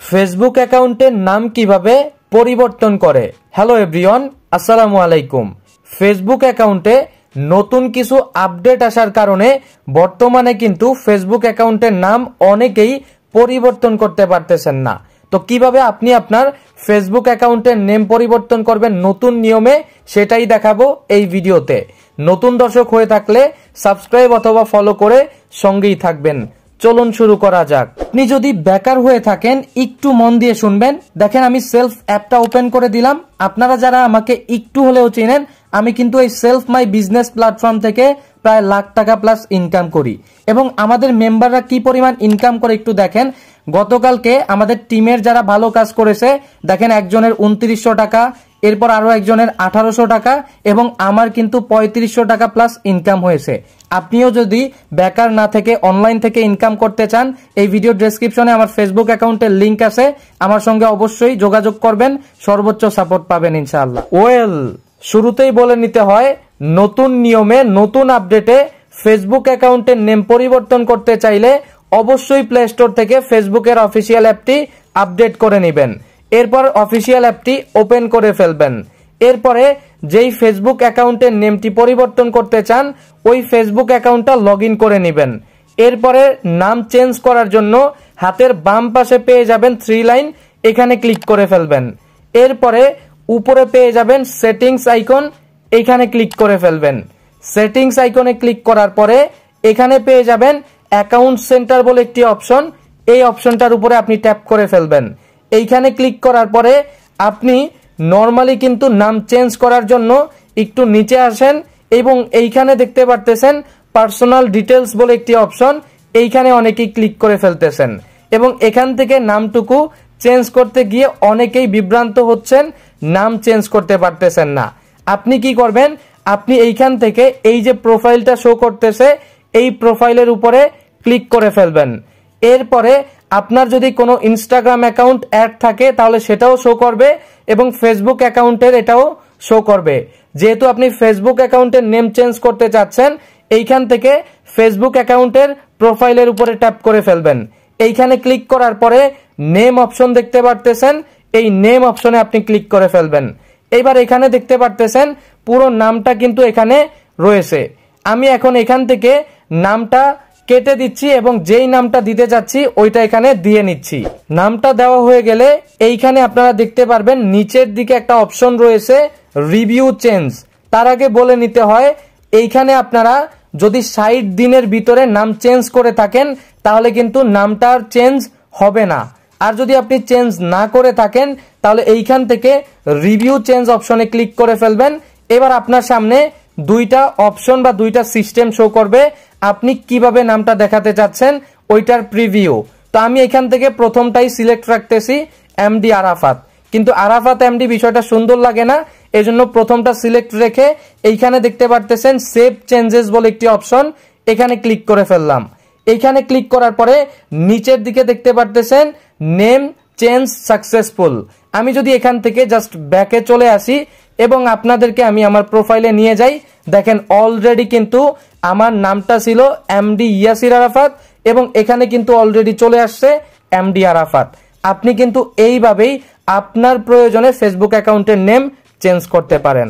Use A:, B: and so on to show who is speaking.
A: Facebook অ্যাকাউন্টের নাম কিভাবে পরিবর্তন করে। হ্যালো এভরিওয়ান, আসসালামু আলাইকুম। ফেসবুক অ্যাকাউন্টে নতুন কিছু আপডেট আসার কারণে বর্তমানে কিন্তু ফেসবুক অ্যাকাউন্টের নাম অনেকেই পরিবর্তন করতে পারতেছেন না। তো কিভাবে আপনি আপনার ফেসবুক অ্যাকাউন্টের নেম পরিবর্তন করবেন নতুন নিয়মে, সেটাই দেখাবো এই ভিডিওতে। নতুন দর্শক হয়ে থাকলে সাবস্ক্রাইব অথবা ফলো করে সঙ্গেই থাকবেন। চলুন শুরু করা যাক। আপনি যদি বেকার হয়ে থাকেন একটু মন দিয়ে শুনবেন। দেখেন, আমি সেলফ অ্যাপটা ওপেন করে দিলাম। আপনারা যারা আমাকে একটু হলেও চেনেন, আমি কিন্তু এই সেলফ মাই বিজনেস প্ল্যাটফর্ম থেকে প্রায় লাখ টাকা প্লাস ইনকাম করি। এবং আমাদের মেম্বাররা কি পরিমাণ ইনকাম করে একটু দেখেন। গতকালকে আমাদের টিমের যারা ভালো কাজ করেছে, দেখেন একজনের 2900 টাকা, এরপর আরো একজনের 1800 টাকা এবং আমার কিন্তু 3500 টাকা প্লাস ইনকাম হয়েছে। আপনিও যদি বেকার না থেকে অনলাইন থেকে ইনকাম করতে চান, এই ভিডিও ডেসক্রিপশনে আমার ফেসবুক অ্যাকাউন্টের লিংক আছে, আমার সঙ্গে অবশ্যই যোগাযোগ করবেন, সর্বোচ্চ সাপোর্ট পাবেন ইনশাআল্লাহ। শুরুতেই বলে নিতে হয়, নতুন নিয়মে নতুন আপডেটে ফেসবুক অ্যাকাউন্টের নেম পরিবর্তন করতে চাইলে অবশ্যই প্লে স্টোর থেকে ফেসবুকের অফিসিয়াল অ্যাপটি আপডেট করে নেবেন। এরপর অফিসিয়াল অ্যাপটি ওপেন করে ফেলবেন। এরপরে যেই ফেসবুক অ্যাকাউন্টের নেমটি পরিবর্তন করতে চান, ওই ফেসবুক অ্যাকাউন্টটা লগ ইন করে নেবেন। এরপরে নাম চেঞ্জ করার জন্য হাতের বাম পাশে পেয়ে যাবেন 3 লাইন, এখানে ক্লিক করে ফেলবেন। এরপরে উপরে পেয়ে যাবেন সেটিংস আইকন, এখানে ক্লিক করে ফেলবেন। সেটিংস আইকনে ক্লিক করার পরে এখানে পেয়ে যাবেন অ্যাকাউন্ট সেন্টার বলে একটি অপশন, এই অপশনটার উপরে আপনি ট্যাপ করে ফেলবেন। এইখানে ক্লিক করার পরে আপনি নর্মালি কিন্তু নাম চেঞ্জ করার জন্য একটু নিচে আসেন এবং এইখানে দেখতে পারতেছেন পার্সোনাল ডিটেলস বলে একটি অপশন, এইখানে অনেকেই ক্লিক করে ফেলতেছেন এবং এখান থেকে নামটুকু চেঞ্জ করতে গিয়ে অনেকেই বিভ্রান্ত হচ্ছেন, নাম চেঞ্জ করতে পারতেছেন না। আপনি কি করবেন, আপনি এইখান থেকে এই যে প্রোফাইলটা শো করতেছে, এই প্রোফাইলের উপরে ক্লিক করে ফেলবেন। এরপরে আপনার যদি কোনো ইনস্টাগ্রাম অ্যাকাউন্ট অ্যাড থাকে তাহলে সেটাও শো করবে এবং ফেসবুক অ্যাকাউন্টের এটাও শো করবে। যেহেতু আপনি ফেসবুক অ্যাকাউন্টের নেম চেঞ্জ করতে চাচ্ছেন, এইখান থেকে ফেসবুক অ্যাকাউন্টের প্রোফাইলের উপরে ট্যাপ করে ফেলবেন। এইখানে ক্লিক করার পরে নেম অপশন দেখতে পারতেছেন, এই নেম অপশনে আপনি ক্লিক করে ফেলবেন। এইবার এখানে দেখতে পারতেছেন পুরো নামটা কিন্তু এখানে রয়েছে। আমি এখন এখান থেকে নামটা কেটে দিচ্ছি এবং যেই নামটা দিতে যাচ্ছি ওইটা এখানে দিয়ে নিচ্ছি। নামটা দেওয়া হয়ে গেলে এইখানে আপনারা দেখতে পারবেন নিচের দিকে একটা অপশন রয়েছে রিভিউ চেঞ্জ। তার আগে বলে নিতে হয়, এইখানে আপনারা যদি 60 দিনের ভিতরে নাম চেঞ্জ করে থাকেন তাহলে কিন্তু নামটা আর চেঞ্জ হবে না। আর যদি আপনি চেঞ্জ না করে থাকেন তাহলে এইখান থেকে রিভিউ চেঞ্জ অপশনে ক্লিক করে ফেলবেন। এবার আপনার সামনে দুইটা অপশন বা দুইটা সিস্টেম শো করবে, আপনি কিভাবে নামটা দেখাতে চাচ্ছেন ওইটার প্রিভিউ। তো আমি এখান থেকে প্রথমটাই সিলেক্ট রাখতেছি, এমডি আরাফাত। কিন্তু আরাফাত এমডি বিষয়টা সুন্দর লাগে না, এজন্য প্রথমটা সিলেক্ট রেখে এইখানে দেখতে পারতেছেন সেভ চেঞ্জেস বলে একটি অপশন, এখানে ক্লিক করে ফেললাম। এইখানে ক্লিক করার পরে নিচের দিকে দেখতে পারতেছেন নেম চেঞ্জ সাকসেসফুল। আমি যদি এখান থেকে জাস্ট ব্যাকে চলে আসি এবং আপনাদেরকে আমি আমার প্রোফাইলে নিয়ে যাই, দেখেন অলরেডি কিন্তু আমার নামটা ছিল এমডি ইয়াসির আরাফাত এবং এখানে কিন্তু অলরেডি চলে আসছে এমডি আরাফাত। আপনি কিন্তু এইভাবেই আপনার প্রয়োজনে ফেসবুক অ্যাকাউন্টের নেম চেঞ্জ করতে পারেন।